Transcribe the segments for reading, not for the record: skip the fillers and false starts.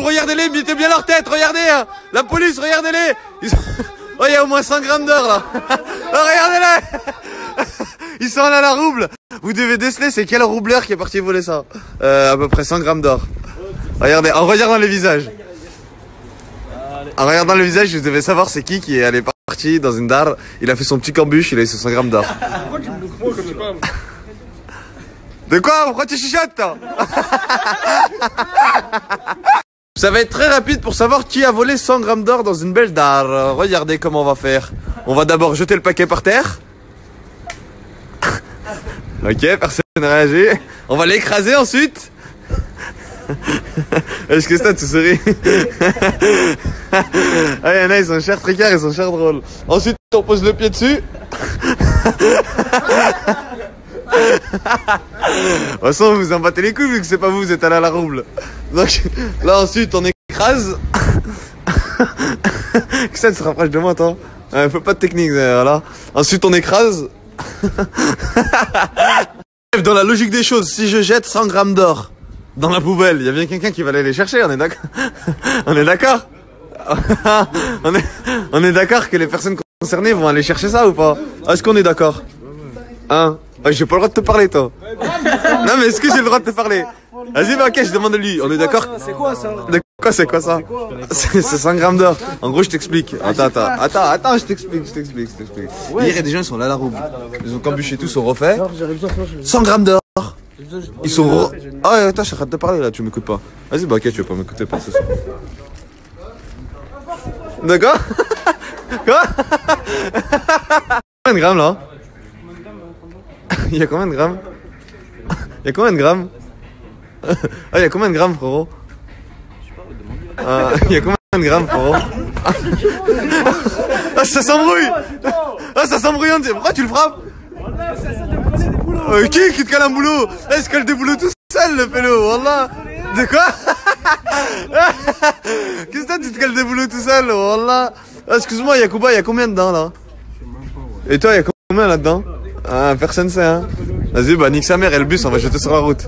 regardez-les, mettez bien leur tête, regardez hein. La police, regardez-les Oh, il y a au moins 100 grammes d'or là. Oh, regardez-les. Ils sont allés à la rouble. Vous devez déceler c'est quel roubleur qui est parti voler ça. À peu près 100 grammes d'or. Regardez, en regardant les visages. En regardant le visage, vous devez savoir c'est qui est allé parti dans une dare. Il a fait son petit cambuche, il a eu 100 grammes d'or. De quoi? Pourquoi tu chuchotes toi? Ça va être très rapide pour savoir qui a volé 100 grammes d'or dans une belle dare. Regardez comment on va faire. On va d'abord jeter le paquet par terre. Ok, personne n'a réagi. On va l'écraser ensuite. Est-ce que ça, tu souris? Ah, il y en a, ils sont chers tricards, ils sont chers drôles. Ensuite, on pose le pied dessus. De toute façon, vous en battez les couilles vu que c'est pas vous êtes allé à la rouble. Donc là, ensuite, on écrase. Que ça, tu te rapproches de moi, toi. Faut pas de technique, voilà. Ensuite, on écrase. Dans la logique des choses, si je jette 100 grammes d'or dans la poubelle, il y a bien quelqu'un qui va aller les chercher, on est d'accord? On est d'accord? On est d'accord que les personnes concernées vont aller chercher ça ou pas? Est-ce qu'on est d'accord? Hein? J'ai pas le droit de te parler, toi. Non, mais est-ce que j'ai le droit de te parler? Vas-y, bah, ok, je demande à lui. On est d'accord? C'est quoi ça? De quoi, c'est quoi ça? C'est 100 grammes d'or. En gros, je t'explique. Attends, je t'explique. Hier, il y a des gens, ils sont là à la roue. Ils ont cambuché tout, sont refaits. 100 grammes d'or. Ils sont Ah, ouais, attends, je suis en train de te parler là, tu m'écoutes pas. Vas-y, bah, ok, tu veux pas m'écouter, pas de soucis. D'accord? Quoi? Combien de grammes là? Il y a combien de grammes? Il y a combien de grammes? Ah, il y a combien de grammes, frérot? Il y a combien de grammes, frérot? Ah, ça s'embrouille! Ah, ça s'embrouille, pourquoi tu le frappes? Qui te cale un boulot? Là, il se cale des boulots tout seul, le pélo, wallah! De quoi? Qu'est-ce que tu te cales des boulots tout seul, wallah? Ah, excuse-moi, Yacouba, il y a combien dedans, là? Et toi, il y a combien là-dedans? Ah, personne sait, hein. Vas-y, bah, nique sa mère et le bus, on va jeter sur la route.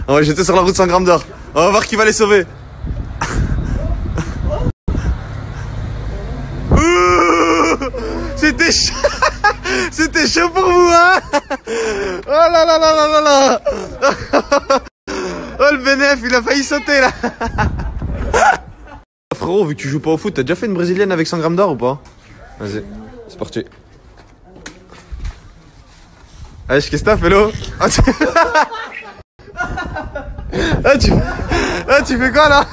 On va jeter sur la route 100 grammes d'or. On va voir qui va les sauver. C'était chaud. C'était chaud pour vous, hein. Oh là là là là là là. Oh, le bénéf, il a failli sauter, là. Frérot, vu que tu joues pas au foot, t'as déjà fait une brésilienne avec 100 grammes d'or ou pas? Vas-y, c'est parti. Allez, qu'est-ce que t'as, Félo? Tu fais quoi là?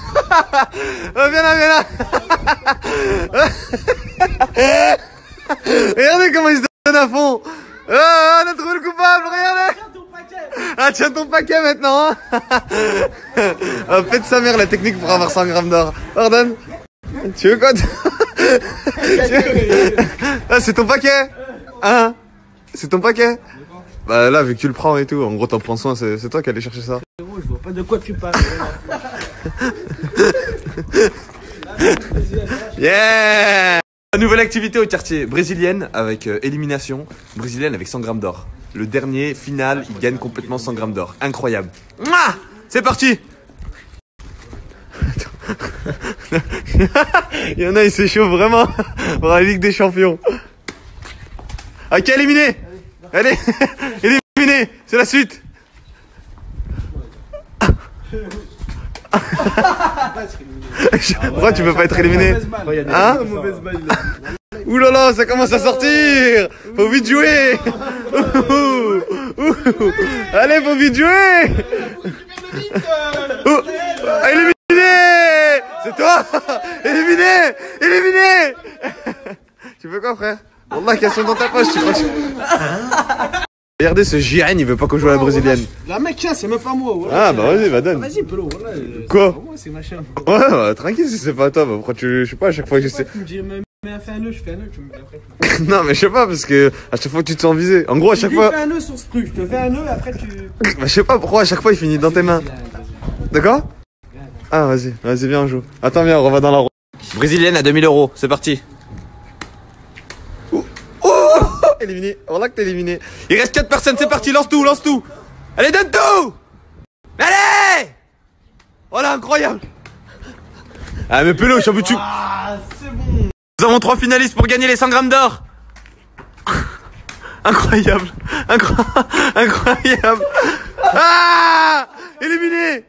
Oh, viens là. Regardez comment il se donne à fond. Oh, on a trouvé le coupable, regardez. Ah, tiens ton paquet maintenant, hein. Oh, pète sa mère la technique pour avoir 100 grammes d'or. Pardonne. Tu veux quoi? Ah, c'est ton paquet? Hein? C'est ton paquet? Bah là, vu que tu le prends et tout, en gros t'en prends soin, c'est toi qui allais chercher ça. Je vois pas de quoi tu parles. Yeah! Nouvelle activité au quartier, brésilienne avec élimination, brésilienne avec 100 grammes d'or. Le dernier, final, il gagne complètement 100 grammes d'or. Incroyable. Mouah! C'est parti! Il y en a, il s'échauffe vraiment pour la Ligue des Champions. Ok, éliminé! Allez, éliminé, c'est la suite. Pourquoi tu peux pas être éliminé? Hein? Ouh là là, ça commence à sortir. Faut vite jouer. Allez, faut vite jouer. Éliminé. C'est toi. Éliminé. Tu veux quoi, frère? Wallah, question dans ta poche, tu crois. Regardez ce JN, il veut pas qu'on joue à la brésilienne. La mec, tiens, c'est même pas moi. Ouais. Ah, bah vas-y, bah donne. Vas-y, Pelo, voilà. Quoi? Moi, c'est machin. Ouais, bah, tranquille si c'est pas toi. Bah, pourquoi je sais pas, à chaque fois que je sais. Tu me dis, mais fais un nœud, je fais un nœud, tu me dis après. Non, mais je sais pas, parce que à chaque fois que tu te sens visé. En gros, à chaque fois. Fais un nœud sur ce truc, je te fais un nœud, après tu. Bah, je sais pas pourquoi à chaque fois il finit dans tes mains. D'accord? Ah, vas-y, viens, on joue. Attends, viens, on va dans la roue. Brésilienne à 2000 €, c'est parti. Éliminé, voilà que t'es éliminé. Il reste 4 personnes, c'est parti, lance tout. Allez, donne tout. Allez. Voilà, incroyable. Ah mais Pélo, je suis un peu tu... Ah, c'est bon. Nous avons 3 finalistes pour gagner les 100 grammes d'or. Incroyable. Incroyable. Ah, éliminé.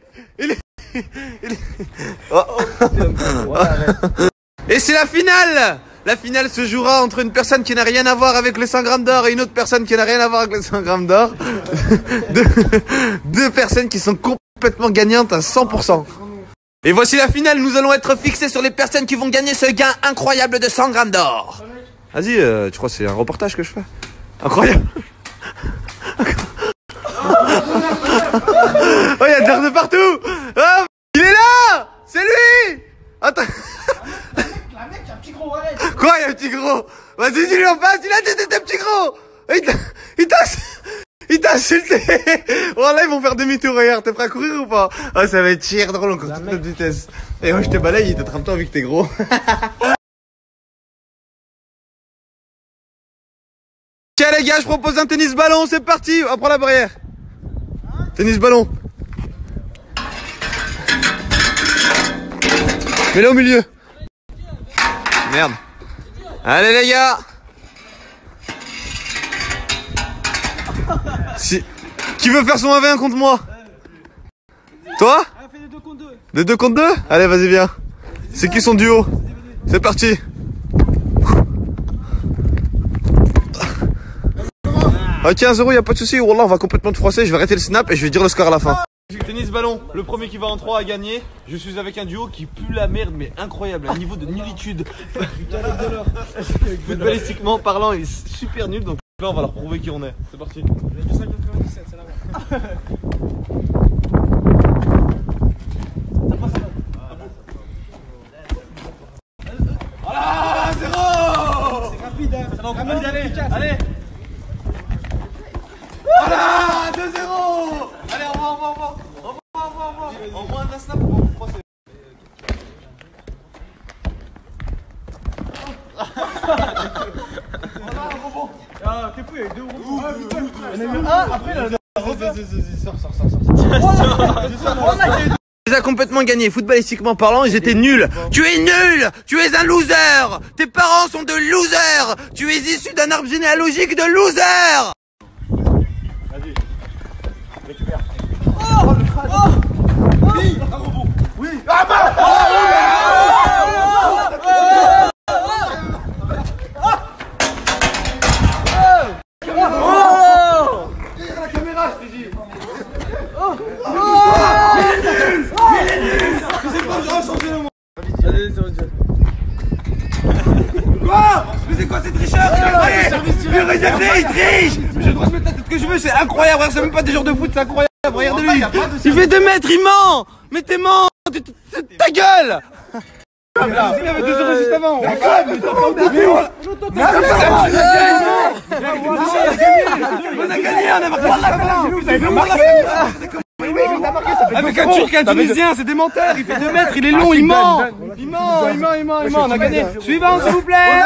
Oh. Et c'est la finale. La finale se jouera entre une personne qui n'a rien à voir avec les 100 grammes d'or et une autre personne qui n'a rien à voir avec les 100 grammes d'or. Deux personnes qui sont complètement gagnantes à 100%. Et voici la finale, nous allons être fixés sur les personnes qui vont gagner ce gain incroyable de 100 grammes d'or. Vas-y, tu crois que c'est un reportage que je fais? Incroyable. Oh, il y a de l'air de partout. Oh, il est là. C'est lui. Attends. La mec, il y a un petit gros, arrête. Quoi, il y a un petit gros? Vas-y, dis-lui en face, il a des petits gros. Il t'a insulté. Oh là, ils vont faire demi-tour, regarde, t'es prêt à courir ou pas? Ah, ça va être chier drôle encore toute notre vitesse. Et moi, je te balaye, il t'attrape-toi vu que t'es gros. Tiens les gars, je propose un tennis ballon, c'est parti. On prend la barrière. Tennis ballon. Mets-le au milieu. Merde. Allez les gars. Si... Qui veut faire son 1v1 contre moi? Toi? Ah, fais des 2 contre 2. Des 2 contre 2? Allez, vas-y, viens. C'est qui son duo? C'est parti. Ok, 1-0, y'a pas de soucis. Wallah, on va complètement te froisser. Je vais arrêter le snap et je vais dire le score à la fin. Tennis ballon, le premier qui va en 3 a gagné. Je suis avec un duo qui pue la merde, mais incroyable, un niveau de nullitude. Footballistiquement parlant, il est super nul. Donc là, on va leur prouver qui on est. C'est parti. J'ai du 5,97, c'est là-bas. Voilà, 0. C'est rapide, hein. Ça va encore Allez, plus efficace. allez. Voilà, 2-0. Allez, au revoir. En moins d'un snap, on va vous froisser. Ah, t'es fou, il y a eu 2 roues. Ah, putain, il y en a eu un. Après, là, Tu les as complètement gagné, footballistiquement parlant, ils étaient nuls. Tu es nul. Tu es un loser. Tes parents sont de losers. Tu es issu d'un arbre généalogique de losers. Vas-y. Récupère. Oh, le crâne. Oui, un rebond. Oui. Ah bah. La caméra, je t'ai dit. C'est bon, j'aurais changé le monde. Allez, c'est bon. Quoi? Mais c'est quoi ces tricheurs? Mais regardez, ils trichent. Mais j'ai le droit de mettre la tête que je veux, c'est incroyable. C'est même pas des joueurs de foot, c'est incroyable. Regardez-lui. Il fait 2 mètres, il ment. Mais t'es ment. Ta gueule. Il avait 2 € juste avant. On a gagné, on a marqué. Avec un Turc, un Tunisien, c'est des menteurs. Il fait 2 mètres, il est long, il ment. Il ment. On a gagné. Suivant, s'il vous plaît.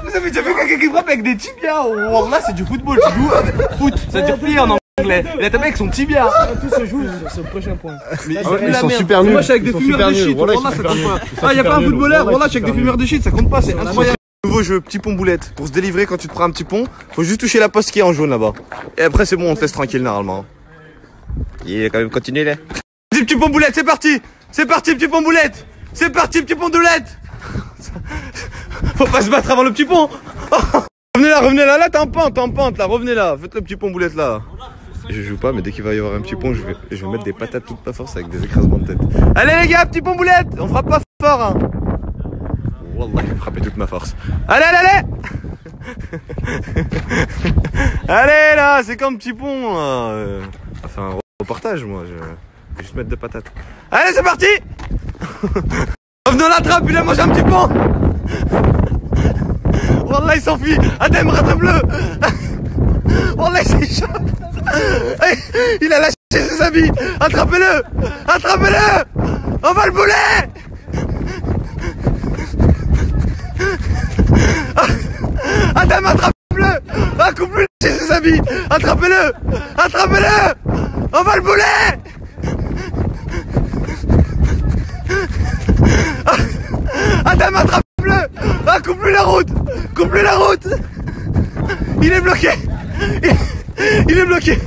Vous avez déjà vu quelqu'un qui frappe avec des tibias? Oh, là, c'est du football. Tu joues avec foot. Ça veut dire plier en anglais. Il a tapé avec son tibia. Tout se joue sur le prochain point. Ils sont super nuls. Moi, je suis avec des fumeurs de shit. Wallah, ça compte pas. Ah, y'a pas un footballeur. Wallah, je suis avec des fumeurs de shit. Ça compte pas. C'est incroyable. Nouveau jeu, petit pont boulette. Pour se délivrer quand tu te prends un petit pont, faut juste toucher la poste qui est en jaune là-bas. Et après, c'est bon, on te laisse tranquille normalement. Il est quand même continué là. Vas-y, petit pont boulette, c'est parti. C'est parti, petit pont boulette. C'est parti, petit pont boulette. Faut pas se battre avant le petit pont. Revenez là, là t'es en pente là, revenez là, faites le petit pont boulette là. Je joue pas, mais dès qu'il va y avoir un petit pont, je vais mettre des patates toute ma force avec des écrasements de tête. Allez les gars, petit pont boulette, on frappe pas fort hein. Wallah, je vais frapper toute ma force. Allez allez là, c'est comme petit pont. On va faire un reportage moi, je vais juste mettre des patates. Allez, c'est parti. Revenons la trappe, il a mangé un petit pont. Wallah, il s'enfuit. Adem, rattrape-le. Wallah, il s'échappe. Il a lâché ses habits. Attrapez-le. On va le bouler. Adem, attrape-le. Coupe-lui ses habits. Attrapez-le. On va le bouler. Adam, attrape-le. Ah, coupe-lui la route. Coupe-lui la route. Il est bloqué. Il est bloqué.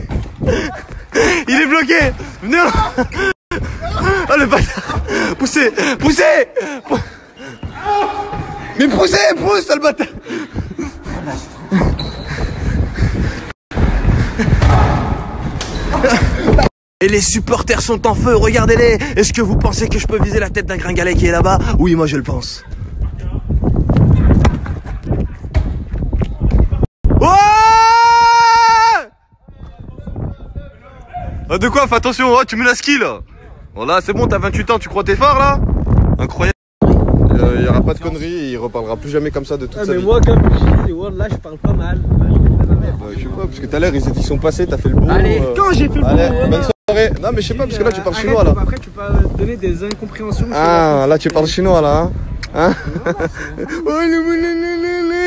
Il est bloqué. Venez. Oh le bâtard. Poussez. Poussez. Mais poussez. Pousse le bâtard. Et les supporters sont en feu, regardez-les. Est-ce que vous pensez que je peux viser la tête d'un gringalet qui est là-bas? Oui, moi je le pense. Ouais! Ah, de quoi? Fais attention, oh, tu mets la ski là. Voilà, c'est bon, t'as 28 ans, tu crois t'es fort là? Incroyable. Il n'y aura pas de conneries, il reparlera plus jamais comme ça de toute sa vie. Mais moi, comme je dis, là, je parle pas mal. Je sais pas, parce que tout à l'heure ils sont passés, t'as fait le beau. Allez, quand j'ai fait le beau, bonne soirée. Non, mais je sais pas, parce que là tu parles chinois là. Après, tu peux donner des incompréhensions. Ah, là tu parles chinois là, hein? Oh,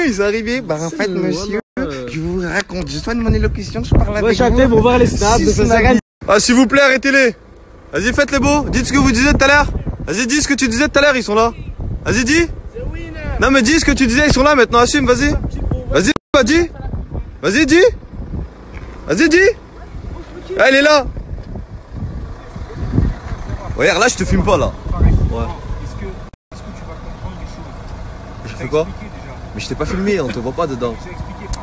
ils sont arrivés. Bah, en fait, monsieur, je vous raconte, je sois de mon élocution, je parle avec vous. Faut voir les snaps, ça sert à rien. Ah, s'il vous plaît, arrêtez-les. Vas-y, faites les beaux. Dites ce que vous disiez tout à l'heure. Vas-y, dis ce que tu disais tout à l'heure, ils sont là. Vas-y, dis. Non, mais dis ce que tu disais, ils sont là maintenant, assume, vas-y. Vas-y, dis. Vas-y, dis. Vas-y, dis. Ah, il est là. Regarde, là, je te filme pas, là. Ouais. Est-ce que tu vas comprendre les choses? Je fais quoi? Mais je t'ai pas filmé, on te voit pas dedans.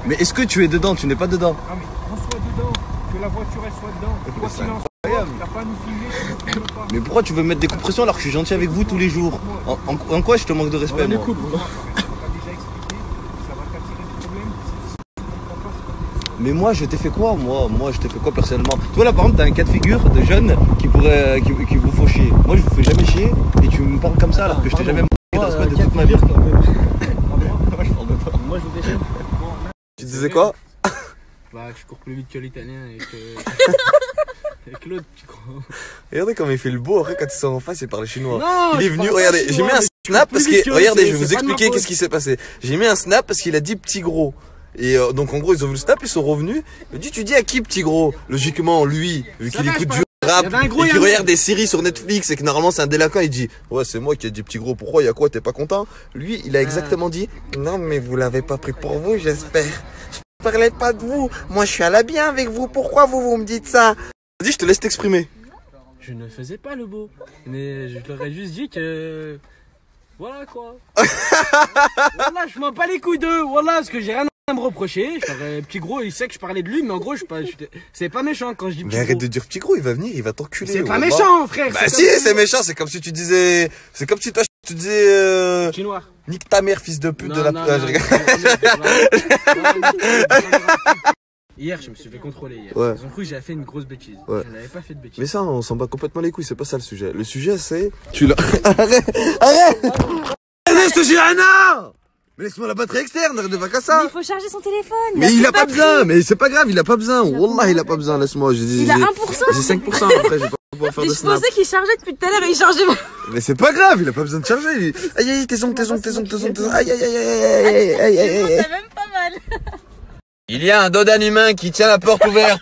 Mais est-ce que tu es dedans? Tu n'es pas dedans. Ah, mais on soit dedans, que la voiture elle soit dedans. Quoi qu'il en soit, t'as pas à nous filmer, tu nous filmes pas. Mais pourquoi tu veux mettre des compressions alors que je suis gentil avec vous tous les jours? En quoi je te manque de respect, moi? On t'a déjà expliqué, ça va t'attirer des problèmes. Si tu comprends pas, c'est pas. Mais moi, je t'ai fait quoi? Moi, je t'ai fait quoi personnellement? Toi là, par exemple, t'as un cas de figure de jeunes qui vous font chier. Moi, je vous fais jamais chier et tu me parles comme ça alors que je t'ai jamais manqué de respect de toute ma vie. Moi, je vous déchire. Tu disais quoi? Bah, je cours plus vite que l'italien et que. Avec l'autre, tu crois. Regardez comment il fait le beau après quand ils sont en face, il parle chinois. Non, il est venu, regardez, j'ai mis un snap parce que, regardez, je vais vous expliquer qu'est-ce qui s'est passé. J'ai mis un snap parce qu'il a dit petit gros. Et donc en gros, ils ont vu le snap, ils sont revenus. Il dit, tu dis à qui petit gros? Logiquement, lui, vu qu'il écoute du rap et qu'il regarde des séries sur Netflix et que normalement c'est un délinquant, il dit, ouais, c'est moi qui ai dit petit gros, pourquoi, il y a quoi, t'es pas content? Lui, il a exactement dit, non, mais vous l'avez pas pris pour vous, j'espère. Je parlais pas de vous. Moi, je suis à la bien avec vous. Pourquoi vous me dites ça? Vas-y, je te laisse t'exprimer. Je ne faisais pas le beau. Mais je leur ai juste dit que. Voilà quoi. Voilà, je m'en bats les couilles d'eux. Voilà, parce que j'ai rien à me reprocher. Petit gros, il sait que je parlais de lui, mais en gros, c'est pas méchant quand je dis petit gros. Mais arrête de dire petit gros, il va venir, il va t'enculer. C'est pas méchant, frère. Bah si, c'est méchant, c'est comme si tu disais. C'est comme si toi, tu disais. Chinois. Nique ta mère, fils de pute de la plage. Hier, je me suis fait contrôler hier. Ouais. Ils ont cru que j'avais fait une grosse bêtise. Ouais. Je n'avais pas fait de bêtise. Mais ça, on s'en bat complètement les couilles, c'est pas ça le sujet. Le sujet, c'est. Tu l'as. Arrête! Arrête! Arrête, je te dis, Anna! Mais laisse-moi la batterie externe, arrête de faire qu'à ça! Mais il faut charger son téléphone. Mais il a pas besoin, mais c'est pas grave, il a pas besoin. Wallah, il a pas besoin, laisse-moi. Il a 1%. J'ai 5%, après, je vais pas pouvoir faire Mais de je snap. pensais qu'il chargeait depuis tout à l'heure et il chargeait pas. Mais c'est pas grave, il a pas besoin de charger. Lui. Aïe aïe, tes ongles. Aïe aïe aïe aïe aïe aïe aïe. C'est même pas mal. Il y a un dodan humain qui tient la porte ouverte.